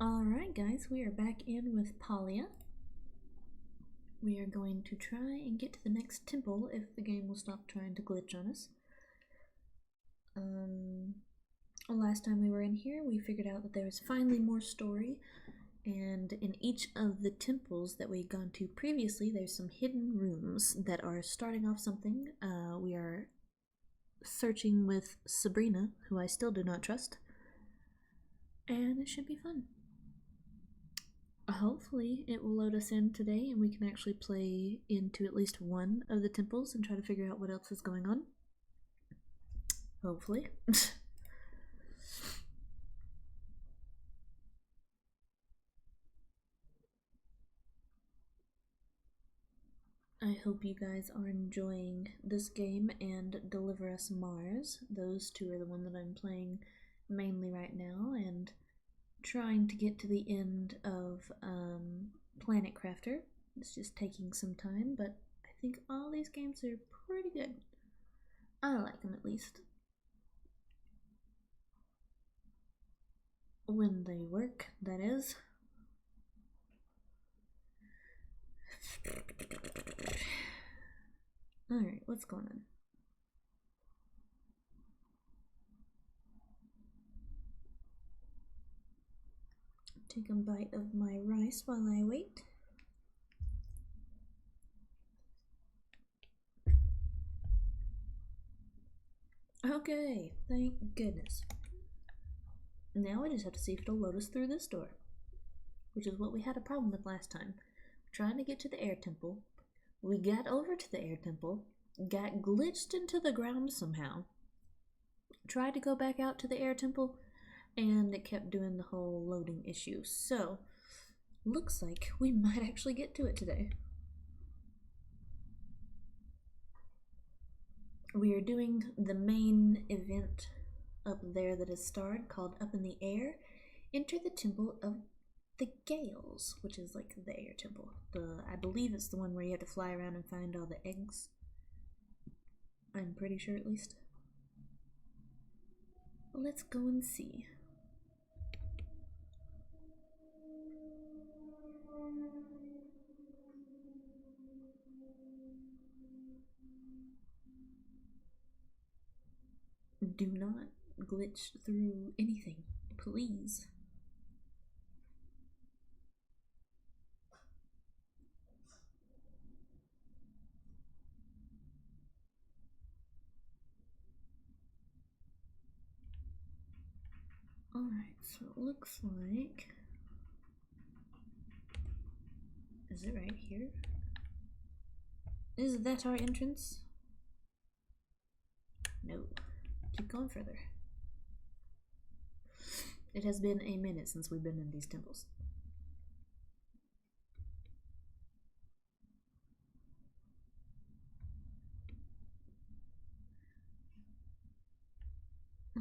Alright guys, we are back in with Palia. We are going to try and get to the next temple if the game will stop trying to glitch on us. Last time we were in here, we figured out that there was finally more story, and in each of the temples that we'd gone to previously, there's some hidden rooms that are starting off something. We are searching with Sabrina, who I still do not trust, and it should be fun. Hopefully it will load us in today and we can actually play into at least one of the temples and try to figure out what else is going on. Hopefully. I hope you guys are enjoying this game and Deliver Us Mars. Those two are the one that I'm playing mainly right now, and trying to get to the end of Planet Crafter. It's just taking some time, but I think all these games are pretty good. I like them, at least. When they work, that is. Alright, what's going on? Take a bite of my rice while I wait. Okay, thank goodness. Now I just have to see if it'll load us through this door, which is what we had a problem with last time. Trying to get to the air temple. We got over to the air temple, got glitched into the ground somehow, tried to go back out to the air temple, and it kept doing the whole loading issue. So, looks like we might actually get to it today. We are doing the main event up there that is starred, called Up in the Air. Enter the Temple of the Gales, which is like the air temple. I believe it's the one where you have to fly around and find all the eggs. I'm pretty sure, at least. Let's go and see. Do not glitch through anything, please. Alright, so it looks like... Is it right here? Is that our entrance? No. Keep going further. It has been a minute since we've been in these temples.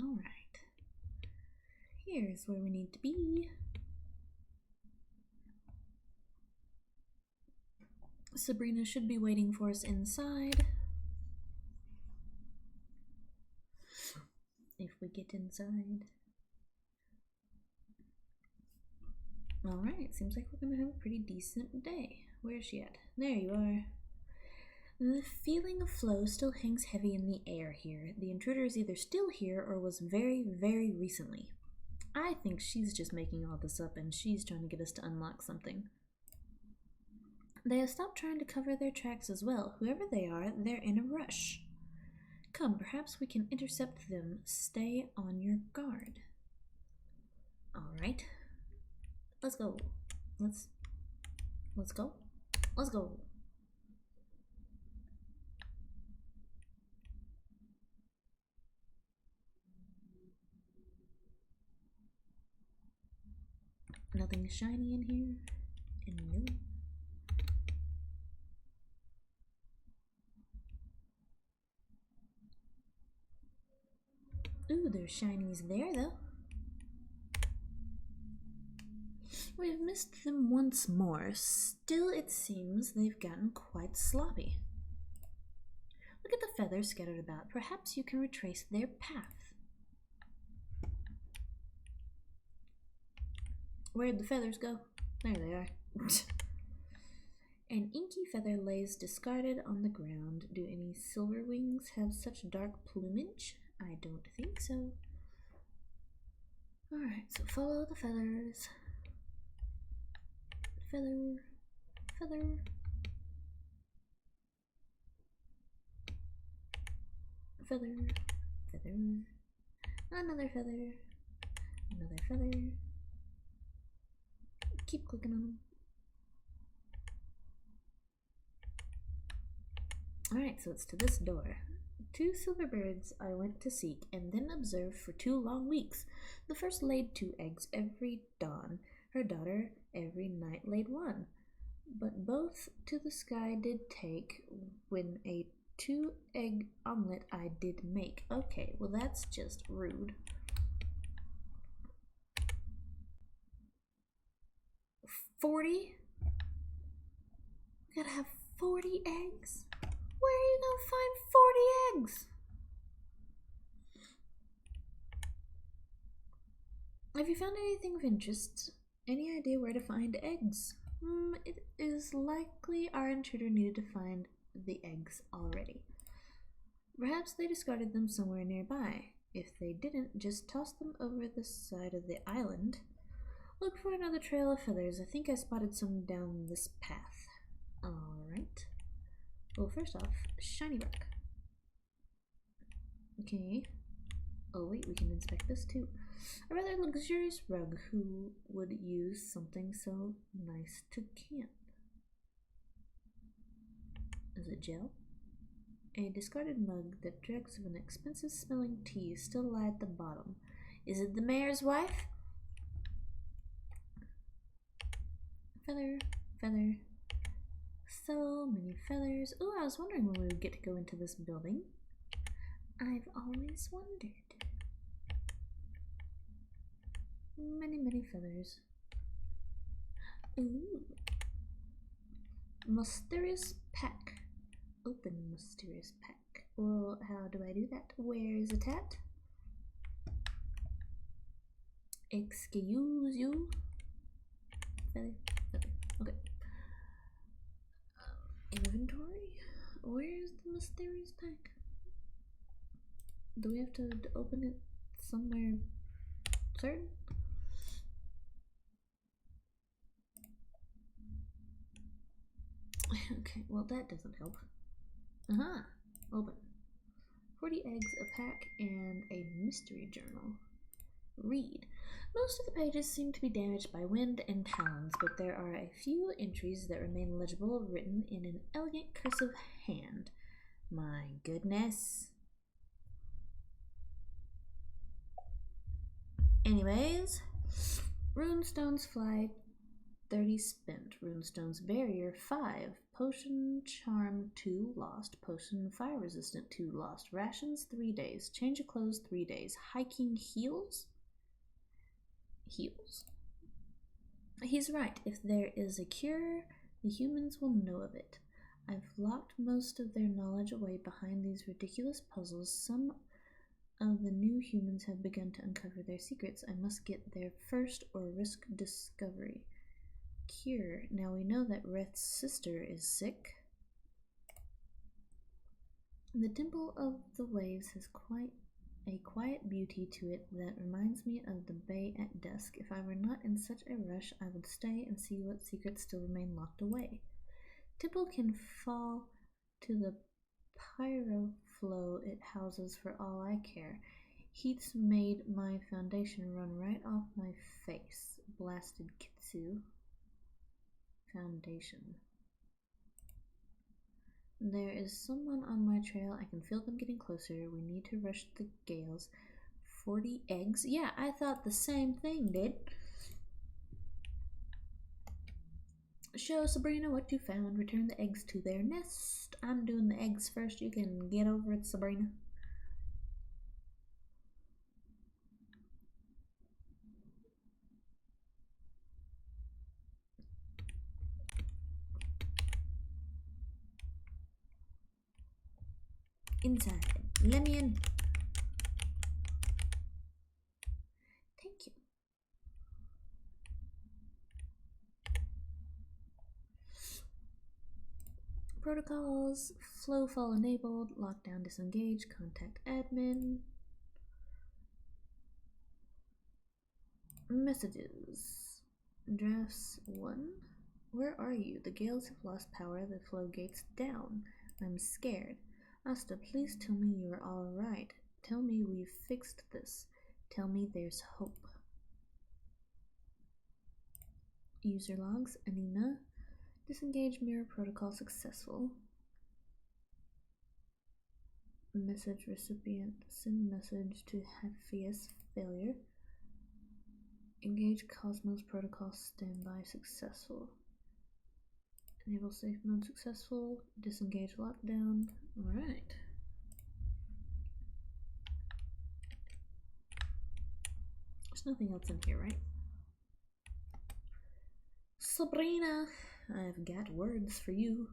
Alright. Here's where we need to be. Sabrina should be waiting for us inside. If we get inside. Alright, seems like we're gonna have a pretty decent day. Where's she at? There you are. The feeling of flow still hangs heavy in the air here. The intruder is either still here or was very, very recently. I think she's just making all this up and she's trying to get us to unlock something. They have stopped trying to cover their tracks as well. Whoever they are, they're in a rush. Come, perhaps we can intercept them. Stay on your guard. Alright. Let's go. Let's go. Let's go. Nothing shiny in here. And no. Ooh, there's shinies there though. We've missed them once more. Still, it seems they've gotten quite sloppy. Look at the feathers scattered about. Perhaps you can retrace their path. Where'd the feathers go? There they are. An inky feather lays discarded on the ground. Do any silverwings have such dark plumage? I don't think so. Alright, so follow the feathers. Feather, feather. Feather, feather. Another feather. Another feather. Keep clicking on them. Alright, so it's to this door. 2 silver birds I went to seek, and then observed for 2 long weeks. The first laid 2 eggs every dawn. Her daughter every night laid 1. But both to the sky did take, when a 2-egg omelet I did make. Okay, well that's just rude. 40? Gotta have 40 eggs? Where are you gonna find 40 eggs? Have you found anything of interest? Any idea where to find eggs? It is likely our intruder needed to find the eggs already. Perhaps they discarded them somewhere nearby. If they didn't, just toss them over the side of the island. Look for another trail of feathers. I think I spotted some down this path. Alright. Well, first off, shiny rock. Okay. Oh wait, we can inspect this too. A rather luxurious rug. Who would use something so nice to camp? Is it gel? A discarded mug that dregs of an expensive smelling tea still lie at the bottom. Is it the mayor's wife? Feather, feather. So many feathers. Oh, I was wondering when we would get to go into this building. I've always wondered. Many, many feathers. Ooh. Mysterious pack. Open mysterious pack. Well, how do I do that? Where is it at? Excuse you. Feather, feather. Okay. Inventory? Where is the mysterious pack? Do we have to open it somewhere certain? Okay, well that doesn't help. Aha! Open. 40 eggs, a pack, and a mystery journal. Read. Most of the pages seem to be damaged by wind and talons, but there are a few entries that remain legible, written in an elegant cursive hand. My goodness. Anyways, runestones fly 30 spent, runestones barrier 5, potion charm 2 lost, potion fire resistant 2 lost, rations 3 days, change of clothes 3 days, hiking heals? Heals. He's right, if there is a cure, the humans will know of it. I've locked most of their knowledge away behind these ridiculous puzzles. Some of the new humans have begun to uncover their secrets. I must get there first or risk discovery. Cure. Now we know that Reth's sister is sick. The Temple of the Waves has quite a quiet beauty to it that reminds me of the bay at dusk. If I were not in such a rush, I would stay and see what secrets still remain locked away. Temple can fall to the pyroflow it houses for all I care. Heat's made my foundation run right off my face. Blasted Kitsu. Foundation. There is someone on my trail. I can feel them getting closer. We need to rush the gales. 40 eggs? Yeah, I thought the same thing, dude. Show Sabrina what you found. Return the eggs to their nest. I'm doing the eggs first. You can get over it, Sabrina. Inside. Let me in. Thank you. protocols, flow fall enabled, lockdown disengaged, contact admin. Messages. Drafts 1. Where are you? The gales have lost power, the flow gates down. I'm scared. Asta, please tell me you're alright. Tell me we've fixed this. Tell me there's hope. User logs. Anina. Disengage mirror protocol successful. Message recipient. Send message to Hephaeus. Failure. Engage Cosmos protocol standby successful. Enable safe mode successful. Disengage lockdown. Alright. There's nothing else in here, right? Sabrina, I've got words for you.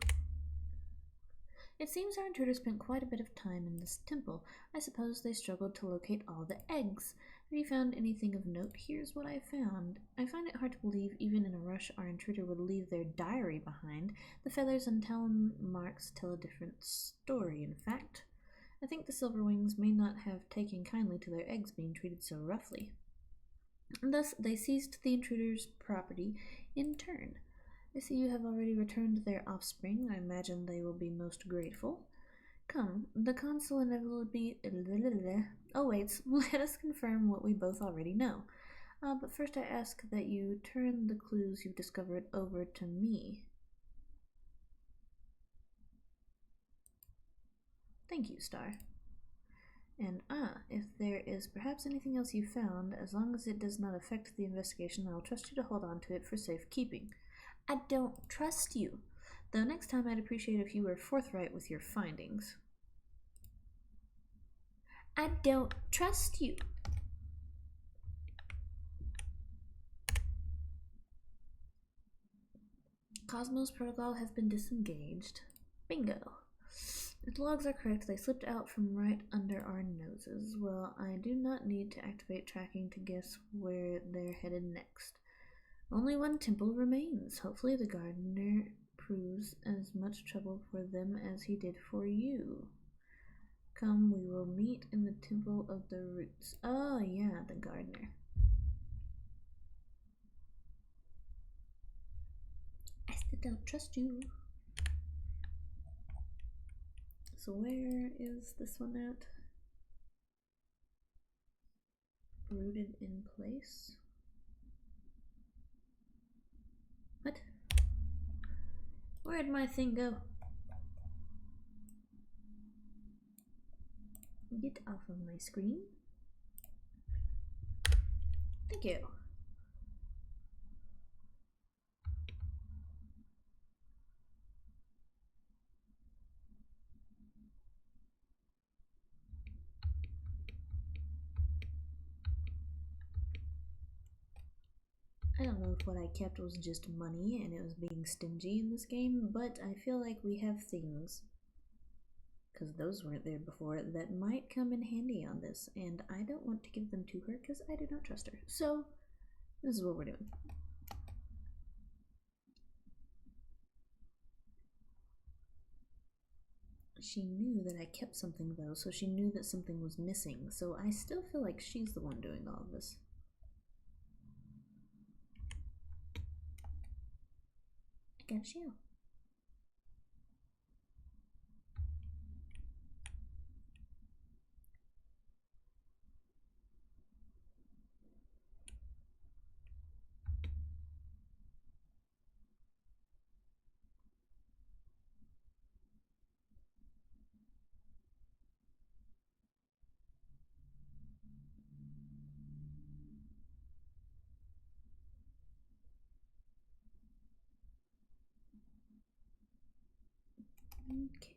It seems our intruder spent quite a bit of time in this temple. I suppose they struggled to locate all the eggs. Have you found anything of note? Here's what I found. I find it hard to believe even in a rush our intruder would leave their diary behind. The feathers and talon marks tell a different story, in fact. I think the Silverwings may not have taken kindly to their eggs being treated so roughly. And thus they seized the intruder's property in turn. I see you have already returned their offspring. I imagine they will be most grateful. Come, the consul inevitably awaits. Let us confirm what we both already know. But first I ask that you turn the clues you've discovered over to me. Thank you, Star. And if there is perhaps anything else you found, as long as it does not affect the investigation, I'll trust you to hold on to it for safekeeping. I don't trust you. Though next time I'd appreciate if you were forthright with your findings. I don't trust you. Cosmos protocol has been disengaged. Bingo. If the logs are correct, they slipped out from right under our noses. Well, I do not need to activate tracking to guess where they're headed next. Only one temple remains. Hopefully the gardener proves as much trouble for them as he did for you. Come, we will meet in the Temple of the Roots. Oh yeah, the gardener. I still don't trust you. So where is this one at? Rooted in place? What? Where'd my thing go? Get off of my screen. Thank you. I don't know if what I kept was just money and it was being stingy in this game, but I feel like we have things, because those weren't there before, that might come in handy on this, and I don't want to give them to her because I do not trust her. So, this is what we're doing. She knew that I kept something though, so she knew that something was missing, so I still feel like she's the one doing all of this. I got a shell. Okay.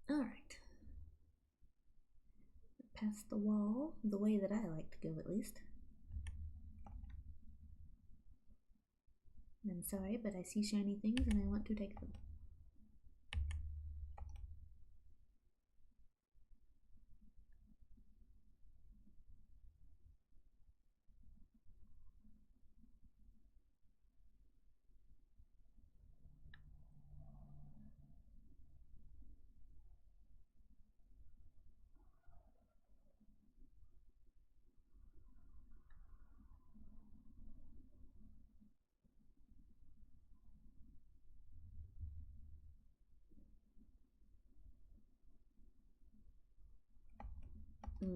Alright. past the wall, the way that I like to go at least. I'm sorry, but I see shiny things and I want to take them.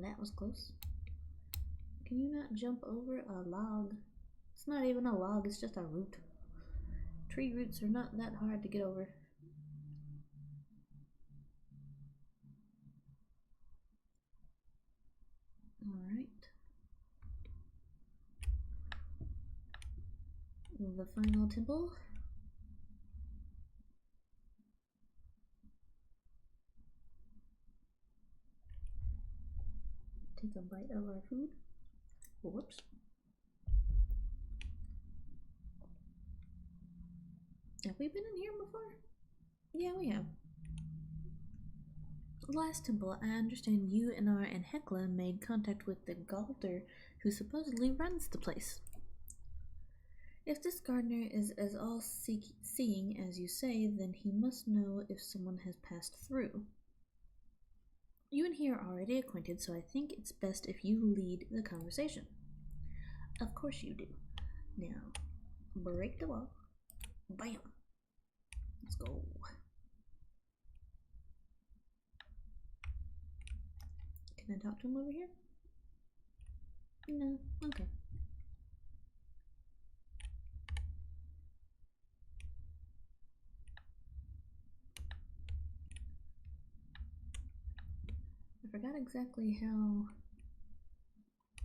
That was close. Can you not jump over a log? It's not even a log, it's just a root. Tree roots are not that hard to get over. Alright. The final temple. Take a bite of our food. Whoops. Have we been in here before? Yeah, we have. Last temple, I understand you, Anar, and Hekla made contact with the Galder who supposedly runs the place. If this gardener is as all-seeing as you say, then he must know if someone has passed through. You and he are already acquainted, so I think it's best if you lead the conversation. Of course you do. Now, break the wall. Bam! Let's go. Can I talk to him over here? No? Okay. I forgot exactly how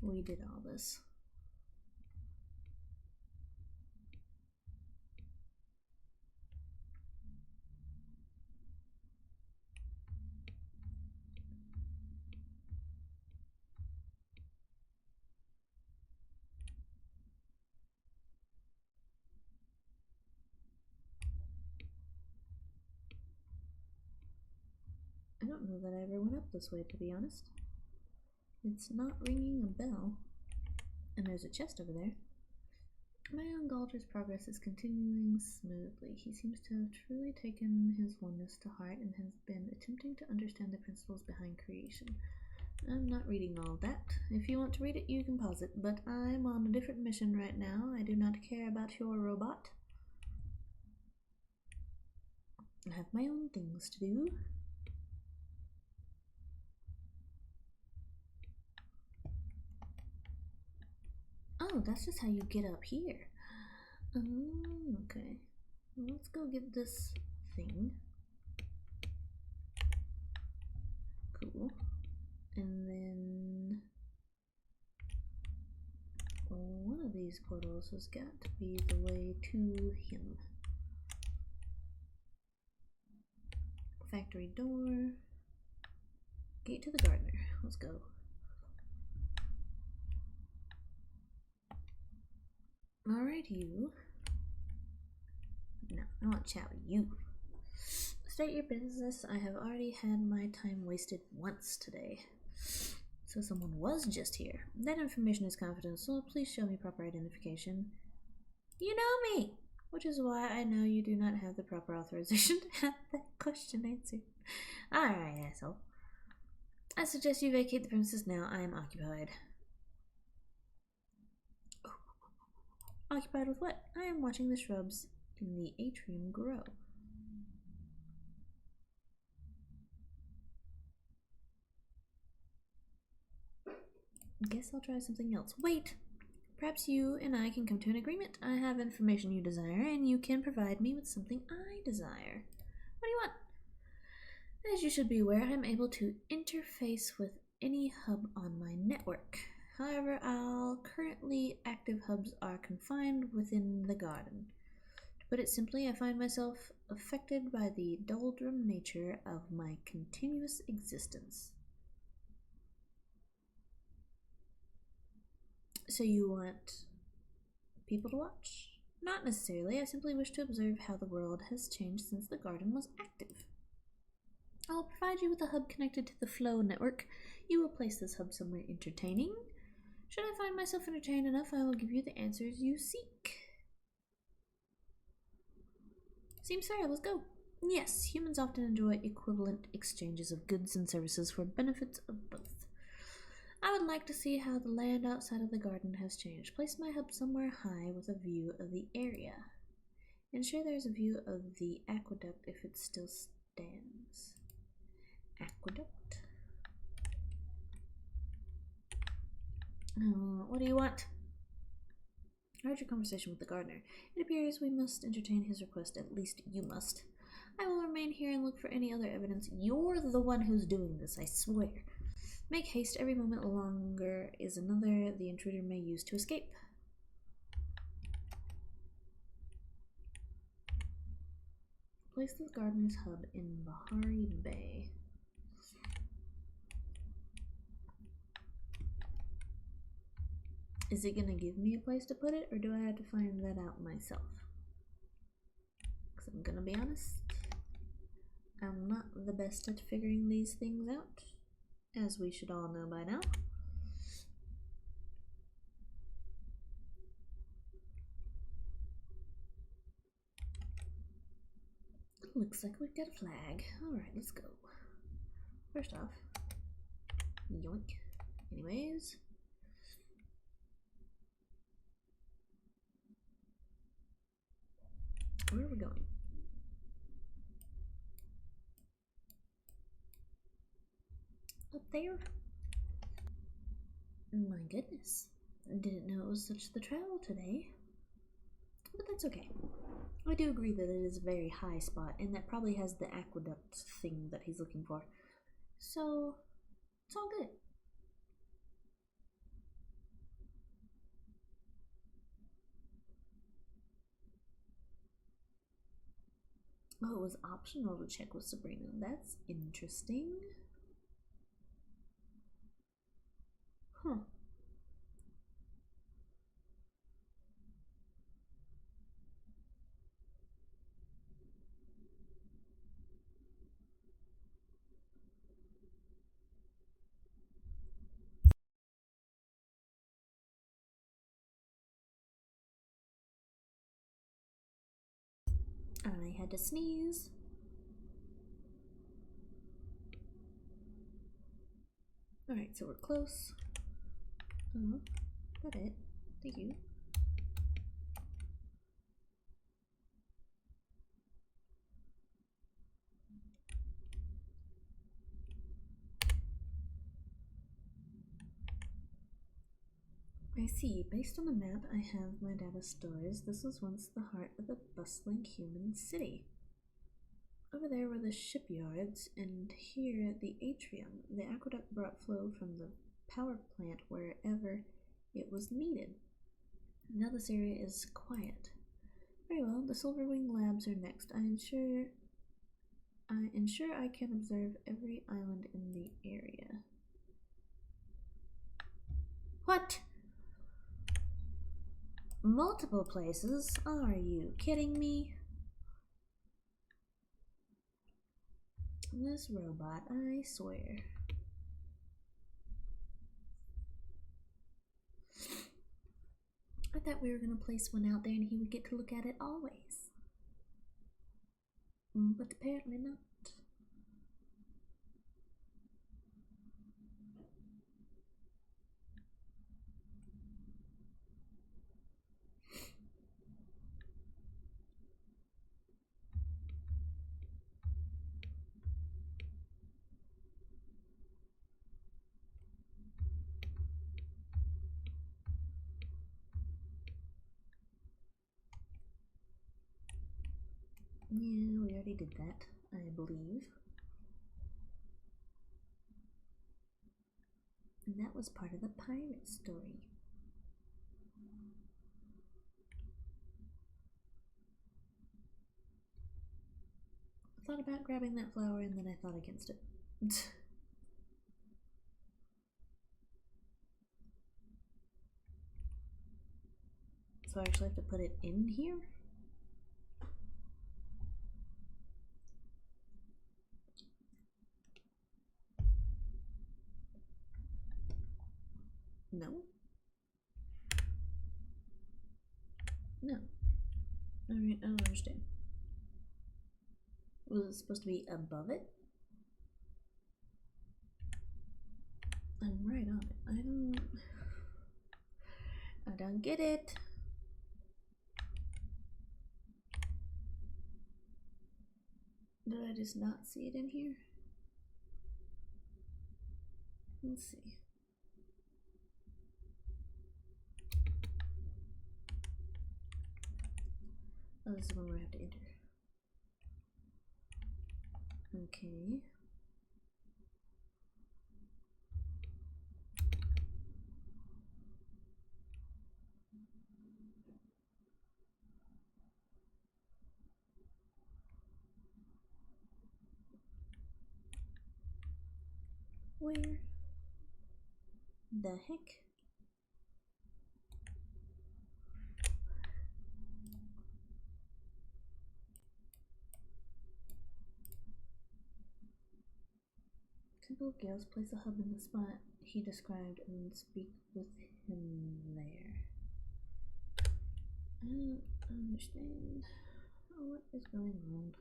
we did all this. I don't know that I ever went up this way, to be honest. It's not ringing a bell. And there's a chest over there. My own Galder's progress is continuing smoothly. He seems to have truly taken his oneness to heart and has been attempting to understand the principles behind creation. I'm not reading all that. If you want to read it, you can pause it, but I'm on a different mission right now. I do not care about your robot. I have my own things to do. Oh, that's just how you get up here. Okay. Well, let's go get this thing. Cool. And then one of these portals has got to be the way to him. Factory door. Gate to the gardener. Let's go. Alright, you. No, I want to chat with you. State your business. I have already had my time wasted once today. So someone was just here. That information is confidential. Please show me proper identification. You know me! Which is why I know you do not have the proper authorization to have that question answered. Alright, asshole. I suggest you vacate the premises now. I am occupied. Occupied with what? I am watching the shrubs in the atrium grow. Guess I'll try something else. Wait! Perhaps you and I can come to an agreement. I have information you desire, and you can provide me with something I desire. What do you want? As you should be aware, I am able to interface with any hub on my network. However, all currently active hubs are confined within the garden. To put it simply, I find myself affected by the doldrum nature of my continuous existence. So you want people to watch? Not necessarily. I simply wish to observe how the world has changed since the garden was active. I'll provide you with a hub connected to the Flow network. You will place this hub somewhere entertaining. Should I find myself entertained enough, I will give you the answers you seek. Seems fair, let's go. Yes, humans often enjoy equivalent exchanges of goods and services for benefits of both. I would like to see how the land outside of the garden has changed. Place my hub somewhere high with a view of the area. Ensure there's a view of the aqueduct if it still stands. Aqueduct? What do you want? I heard your conversation with the gardener. It appears we must entertain his request, at least you must. I will remain here and look for any other evidence. You're the one who's doing this, I swear. Make haste, every moment longer is another the intruder may use to escape. Place the gardener's hub in Bahari Bay. Is it gonna give me a place to put it, or do I have to find that out myself? Because I'm gonna be honest, I'm not the best at figuring these things out, as we should all know by now. Looks like we've got a flag. Alright, let's go. First off, yoink. Anyways. Where are we going? Up there? My goodness. Didn't know it was such the travel today. But that's okay. I do agree that it is a very high spot, and that probably has the aqueduct thing that he's looking for. So, it's all good. Oh, it was optional to check with Sabrina. That's interesting. Huh. I had to sneeze. Alright, so we're close. Got it. Thank you. I see. Based on the map I have my data stores, this was once the heart of a bustling human city. Over there were the shipyards, and here the atrium. The aqueduct brought flow from the power plant wherever it was needed. Now this area is quiet. Very well, the Silverwing Labs are next. I ensure I can observe every island in the area. What? Multiple places? Are you kidding me? This robot, I swear. I thought we were gonna place one out there and he would get to look at it always. But apparently not. Yeah, we already did that, I believe. And that was part of the pirate story. I thought about grabbing that flower and then I thought against it. So I actually have to put it in here? No. No. Alright, I don't understand. Was it supposed to be above it? I'm right on it. I don't get it. Did I just not see it in here? Let's see. Oh, this is one where I have to enter. Okay. Where the heck? Temple of Gales, place a hub in the spot he described and speak with him there. I don't understand. What is going on?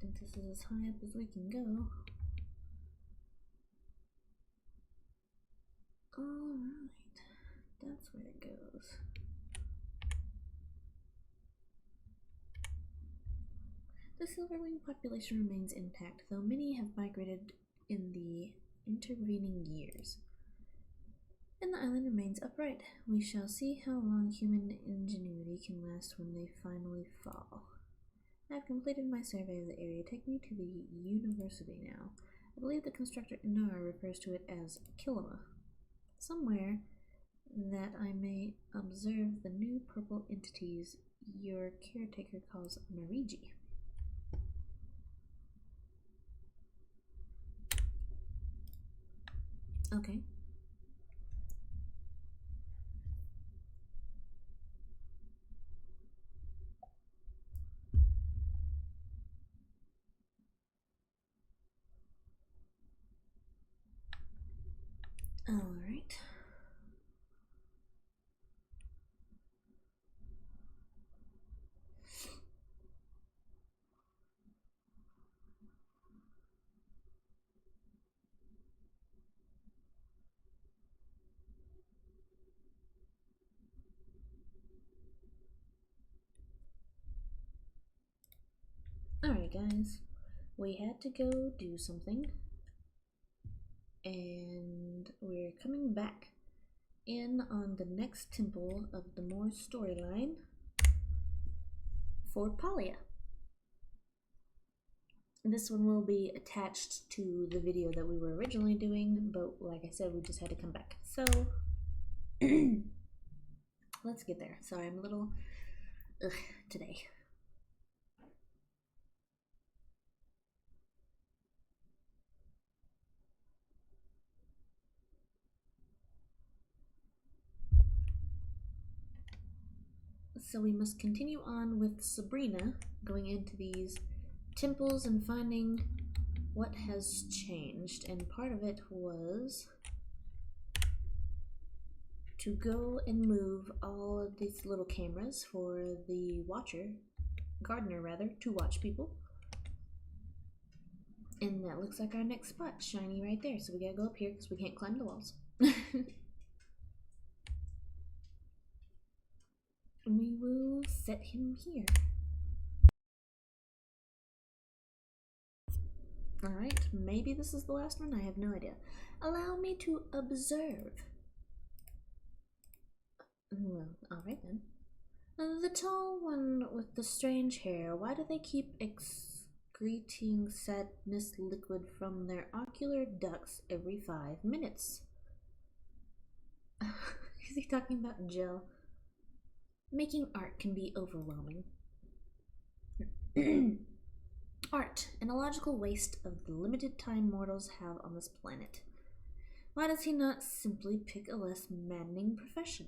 I think this is as high up as we can go. Alright, that's where it goes. The silverwing population remains intact, though many have migrated in the intervening years. And the island remains upright. We shall see how long human ingenuity can last when they finally fall. I have completed my survey of the area. Take me to the university now. I believe the constructor Inara refers to it as Kilima. Somewhere that I may observe the new purple entities your caretaker calls Marigi. Okay. Alright. Alright, guys. We had to go do something. And we're coming back in on the next temple of the Moore storyline for Palia. This one will be attached to the video that we were originally doing, but like I said, we just had to come back. So, let's get there. Sorry, I'm a little today. So we must continue on with Sabrina, going into these temples and finding what has changed. And part of it was to go and move all of these little cameras for the gardener rather, to watch people. And that looks like our next spot, shiny right there. So we gotta go up here because we can't climb the walls. We will set him here. Alright, maybe this is the last one, I have no idea. Allow me to observe. Well, alright then. The tall one with the strange hair, why do they keep excreting sadness liquid from their ocular ducts every 5 minutes? Is he talking about gel? Making art can be overwhelming. Art, an illogical waste of the limited time mortals have on this planet. Why does he not simply pick a less maddening profession?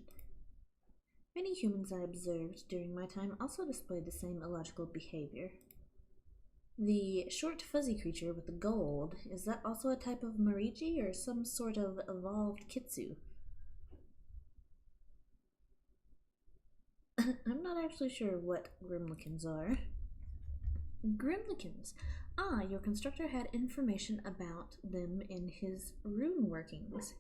Many humans I observed during my time also displayed the same illogical behavior. The short fuzzy creature with the gold, is that also a type of Mariji or some sort of evolved Kitsu? I'm not actually sure what Grimlikins are. Grimlikins. Ah, your constructor had information about them in his rune workings.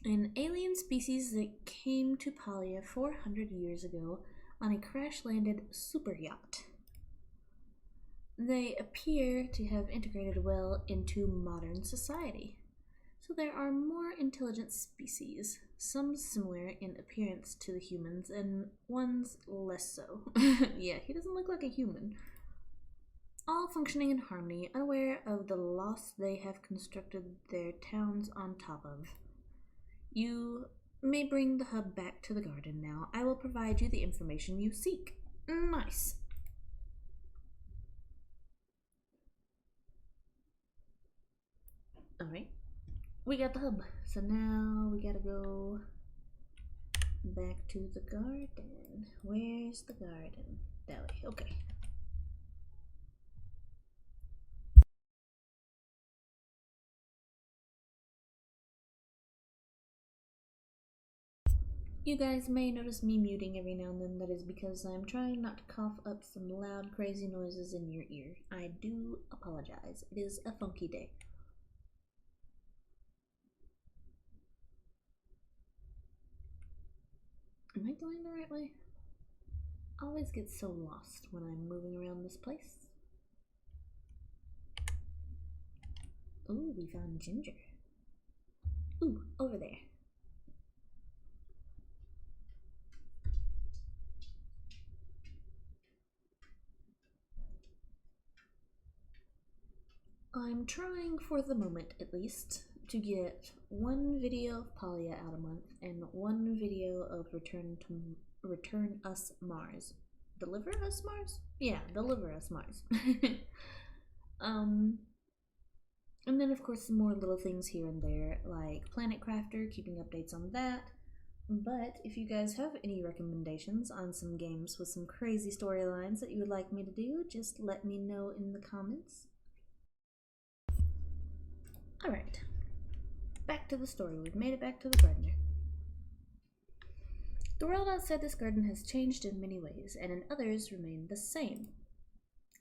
An alien species that came to Palia 400 years ago on a crash-landed super yacht. They appear to have integrated well into modern society. So there are more intelligent species, some similar in appearance to the humans and ones less so. Yeah, he doesn't look like a human. All functioning in harmony, unaware of the loss they have constructed their towns on top of. You may bring the hub back to the garden now. I will provide you the information you seek. Nice. Alright. We got the hub. So now we gotta go back to the garden. Where's the garden? That way. Okay. You guys may notice me muting every now and then. That is because I'm trying not to cough up some loud, crazy noises in your ear. I do apologize. It is a funky day. Am I going the right way? I always get so lost when I'm moving around this place. Ooh, we found Ginger. Ooh, over there. I'm trying, for the moment at least, to get one video of Palia out a month and one video of Return Us Mars. Deliver Us Mars? Yeah, Deliver Us Mars. And then of course some more little things here and there, like Planet Crafter, keeping updates on that. But if you guys have any recommendations on some games with some crazy storylines that you would like me to do, just let me know in the comments. Alright, back to the story. We've made it back to the gardener. The world outside this garden has changed in many ways, and in others remain the same.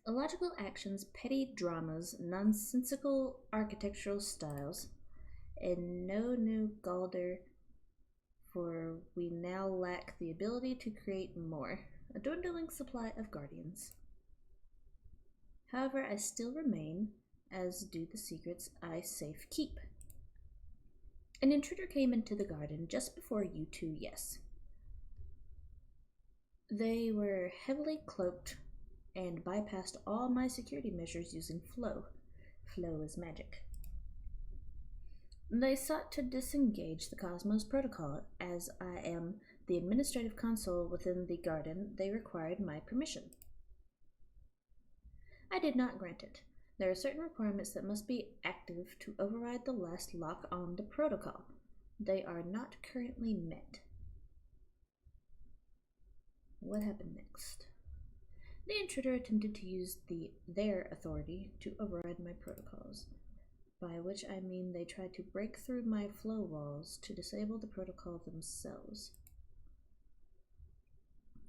Illogical actions, petty dramas, nonsensical architectural styles, and no new Galder, for we now lack the ability to create more. A dwindling supply of guardians. However, I still remain, as do the secrets I safe keep. An intruder came into the garden just before you two, yes. They were heavily cloaked and bypassed all my security measures using flow. Flow is magic. They sought to disengage the Cosmos Protocol. As I am the administrative console within the garden, they required my permission. I did not grant it. There are certain requirements that must be active to override the last lock on the protocol. They are not currently met. What happened next? The intruder attempted to use their authority to override my protocols, by which I mean they tried to break through my flow walls to disable the protocol themselves.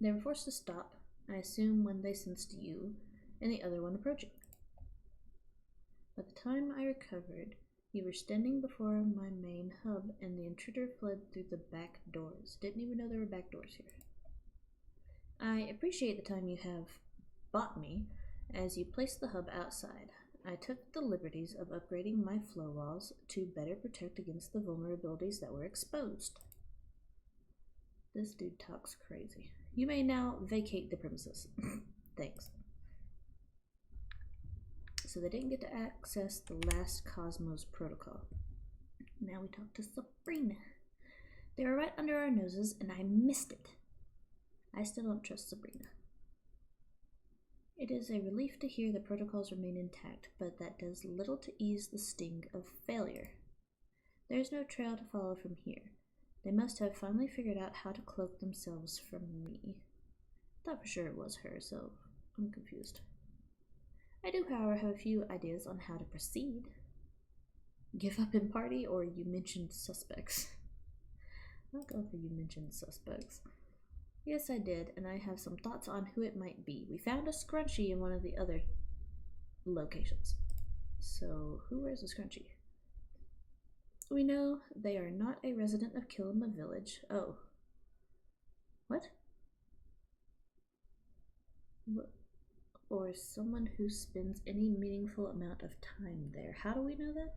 They were forced to stop, I assume when they sensed you and the other one approaching. By the time I recovered, you were standing before my main hub and the intruder fled through the back doors. Didn't even know there were back doors here. I appreciate the time you have bought me as you placed the hub outside. I took the liberties of upgrading my flow walls to better protect against the vulnerabilities that were exposed. This dude talks crazy. You may now vacate the premises. Thanks. So they didn't get to access the last Cosmos protocol. Now we talk to Sabrina. They were right under our noses and I missed it. I still don't trust Sabrina. It is a relief to hear the protocols remain intact, but that does little to ease the sting of failure. There is no trail to follow from here. They must have finally figured out how to cloak themselves from me. Thought for sure it was her, so I'm confused. I do, however, have a few ideas on how to proceed. Give up in party, or you mentioned suspects? I'll go for you mentioned suspects. Yes, I did, and I have some thoughts on who it might be. We found a scrunchie in one of the other locations. So, who wears a scrunchie? We know they are not a resident of Kilima Village. Oh. What? Or someone who spends any meaningful amount of time there. How do we know that?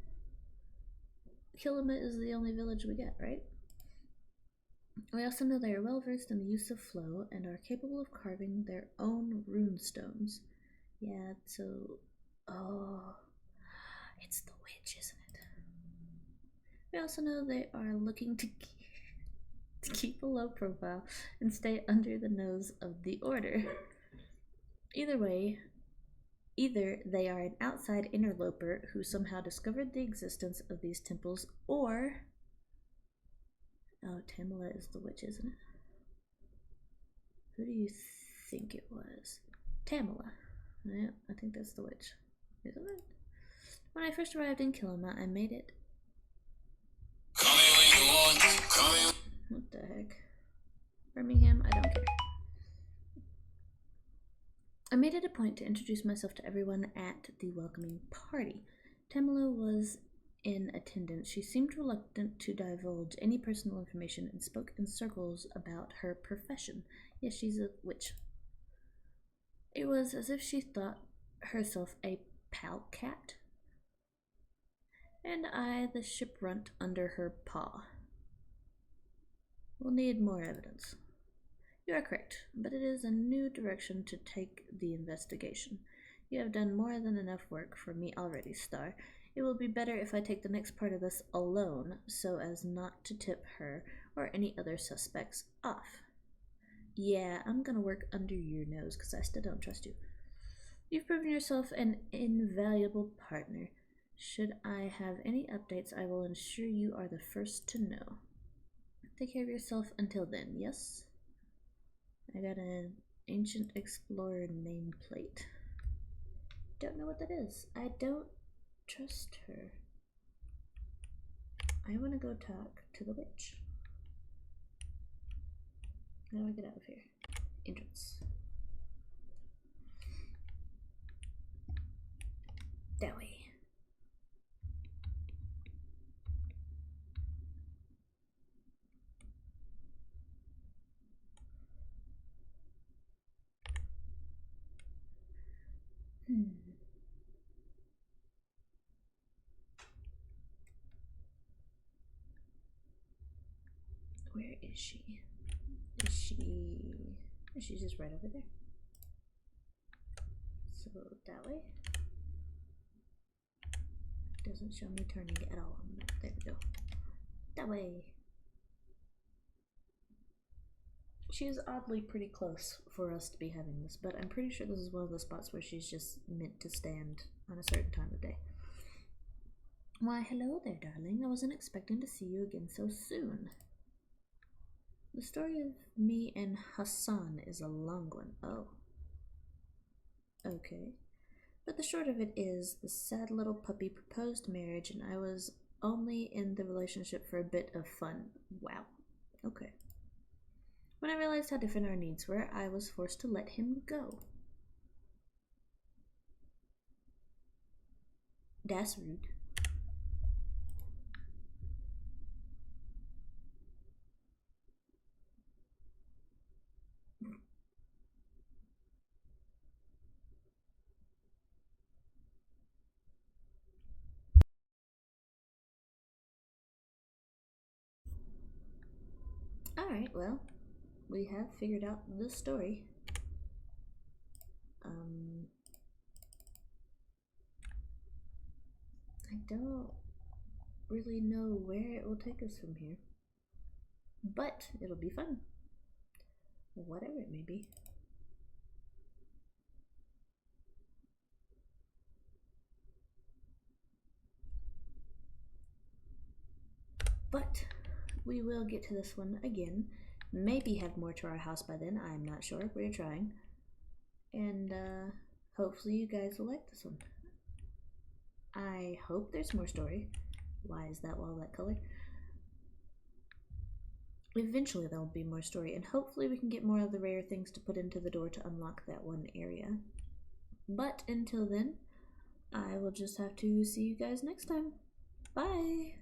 Kilima is the only village we get, right? We also know they are well versed in the use of flow and are capable of carving their own rune stones. Yeah, so... Oh... It's the witch, isn't it? We also know they are looking to keep a low profile and stay under the nose of the Order. Either way, either they are an outside interloper who somehow discovered the existence of these temples, or... Oh, Tamala is the witch, isn't it? Who do you think it was? Tamala. Yeah, I think that's the witch. Isn't it? When I first arrived in Kilima, I made it... What the heck? Birmingham, I don't care. I made it a point to introduce myself to everyone at the welcoming party. Tamala was in attendance. She seemed reluctant to divulge any personal information and spoke in circles about her profession. Yes, she's a witch. It was as if she thought herself a pal cat, and I the ship runt under her paw. We'll need more evidence. You are correct, but it is a new direction to take the investigation. You have done more than enough work for me already, Star. It will be better if I take the next part of this alone, so as not to tip her or any other suspects off. Yeah, I'm gonna work under your nose, because I still don't trust you. You've proven yourself an invaluable partner. Should I have any updates, I will ensure you are the first to know. Take care of yourself until then, yes? I got an Ancient Explorer nameplate. Don't know what that is. I don't trust her. I want to go talk to the witch. How do I get out of here? Entrance. That way. Where is she? She's just right over there. So that way. Doesn't show me turning at all on the map. There we go. That way. She is oddly pretty close for us to be having this, but I'm pretty sure this is one of the spots where she's just meant to stand on a certain time of day. Why, hello there, darling. I wasn't expecting to see you again so soon. The story of me and Hassan is a long one. Oh. Okay. But the short of it is, the sad little puppy proposed marriage and I was only in the relationship for a bit of fun. Wow. Okay. When I realized how different our needs were, I was forced to let him go. That's rude. Alright, well, we have figured out the story. I don't really know where it will take us from here, but it'll be fun. Whatever it may be. But we will get to this one again. Maybe have more to our house by then. I'm not sure. We're trying. And hopefully you guys will like this one. I hope there's more story. Why is that wall that color? Eventually there will be more story, and hopefully we can get more of the rare things to put into the door to unlock that one area. But until then, I will just have to see you guys next time. Bye!